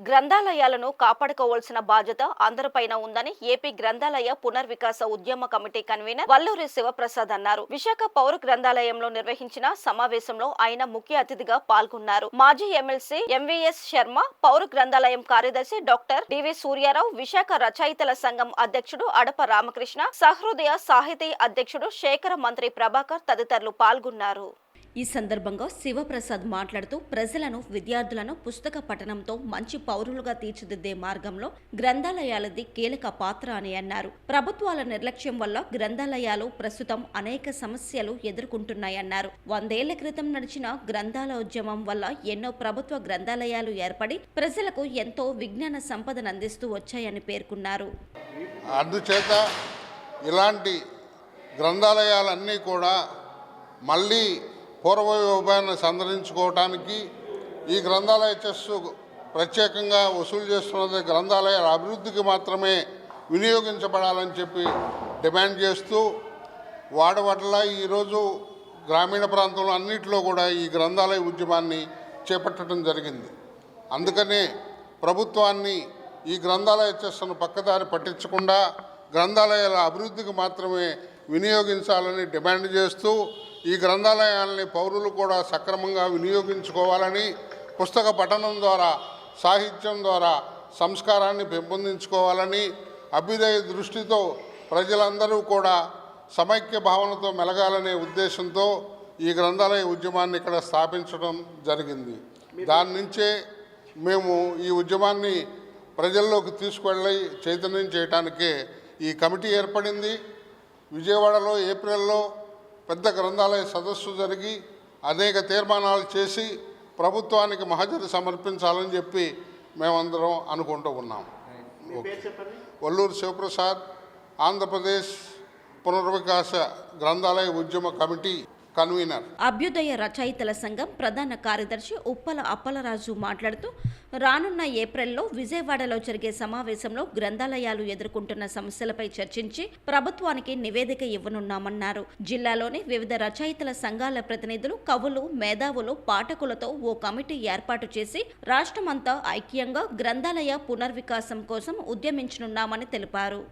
గ్రంథాలయాలను కాపాడుకోవాల్సిన బాధ్యత అందరిపైన ఉందని ఏపీ గ్రంథాలయ పునర్వికాస ఉద్యమ కమిటీ కన్వీనర్ వల్లూరి శివప్రసాద్ అన్నారు. విశాఖ పౌర గ్రంథాలయంలో నిర్వహించిన సమావేశంలో ఆయన ముఖ్య అతిథిగా పాల్గొన్నారు. మాజీ ఎమ్మెల్సీ ఎంవీఎస్ శర్మ, పౌర గ్రంథాలయం కార్యదర్శి డాక్టర్ డివి సూర్యారావు, విశాఖ రచయితల సంఘం అధ్యక్షుడు అడప రామకృష్ణ, సహృదయ సాహితీ అధ్యక్షుడు శేఖర, మంత్రి ప్రభాకర్ తదితరులు పాల్గొన్నారు. ఈ సందర్భంగా శివప్రసాద్ మాట్లాడుతూ ప్రజలను, విద్యార్థులను పుస్తక పఠనంతో మంచి పౌరులుగా తీర్చిదిద్దే మార్గంలో గ్రంథాలయాలది కీలక పాత్ర అని అన్నారు. ప్రభుత్వాల నిర్లక్ష్యం వల్ల గ్రంథాలయాలు ప్రస్తుతం అనేక సమస్యలు ఎదుర్కొంటున్నాయన్నారు. 100 ఏళ్ల క్రితం నడిచిన గ్రంథాలయోద్యమం వల్ల ఎన్నో ప్రభుత్వ గ్రంథాలయాలు ఏర్పడి ప్రజలకు ఎంతో విజ్ఞాన సంపదను అందిస్తూ వచ్చాయని పేర్కొన్నారు. అందుచేత ఇలాంటి గ్రంథాలయాలన్నీ కూడా మళ్ళీ పూర్వవైభవాన్ని సంతరించుకోవటానికి ఈ గ్రంథాలయ చెస్ ప్రత్యేకంగా వసూలు చేస్తున్నది గ్రంథాలయాల అభివృద్ధికి మాత్రమే వినియోగించబడాలని చెప్పి డిమాండ్ చేస్తూ వాడవట్ల ఈరోజు గ్రామీణ ప్రాంతంలో అన్నింటిలో కూడా ఈ గ్రంథాలయ ఉద్యమాన్ని చేపట్టడం జరిగింది. అందుకనే ప్రభుత్వాన్ని ఈ గ్రంథాలయ చెస్ను పక్కదారి పట్టించకుండా గ్రంథాలయాల అభివృద్ధికి మాత్రమే వినియోగించాలని డిమాండ్ చేస్తూ ఈ గ్రంథాలయాలని పౌరులు కూడా సక్రమంగా వినియోగించుకోవాలని, పుస్తక పఠనం ద్వారా, సాహిత్యం ద్వారా సంస్కారాన్ని పెంపొందించుకోవాలని, అభ్యుదయ దృష్టితో ప్రజలందరూ కూడా సమైక్య భావనతో మెలగాలనే ఉద్దేశంతో ఈ గ్రంథాలయ ఉద్యమాన్ని ఇక్కడ స్థాపించడం జరిగింది. దాని నుంచే మేము ఈ ఉద్యమాన్ని ప్రజల్లోకి తీసుకువెళ్ళి చైతన్యం చేయడానికే ఈ కమిటీ ఏర్పడింది. విజయవాడలో ఏప్రిల్లో పెద్ద గ్రంథాలయ సదస్సు జరిగి అనేక తీర్మానాలు చేసి ప్రభుత్వానికి మహజరు సమర్పించాలని చెప్పి మేమందరం అనుకుంటూ ఉన్నాం. వల్లూరి శివప్రసాద్, ఆంధ్రప్రదేశ్ పునర్వికాస గ్రంథాలయ ఉద్యమ కమిటీ కన్వీనర్. అభ్యుదయ రచయితల సంఘం ప్రధాన కార్యదర్శి ఉప్పల అప్పలరాజు మాట్లాడుతూ రానున్న ఏప్రిల్లో విజయవాడలో జరిగే సమావేశంలో గ్రంథాలయాలు ఎదుర్కొంటున్న సమస్యలపై చర్చించి ప్రభుత్వానికి నివేదిక ఇవ్వనున్నామన్నారు. జిల్లాలోని వివిధ రచయితల సంఘాల ప్రతినిధులు, కవులు, మేధావులు, పాఠకులతో ఓ కమిటీ ఏర్పాటు చేసి రాష్ట్రమంతా ఐక్యంగా గ్రంథాలయ పునర్వికాసం కోసం ఉద్యమించనున్నామని తెలిపారు.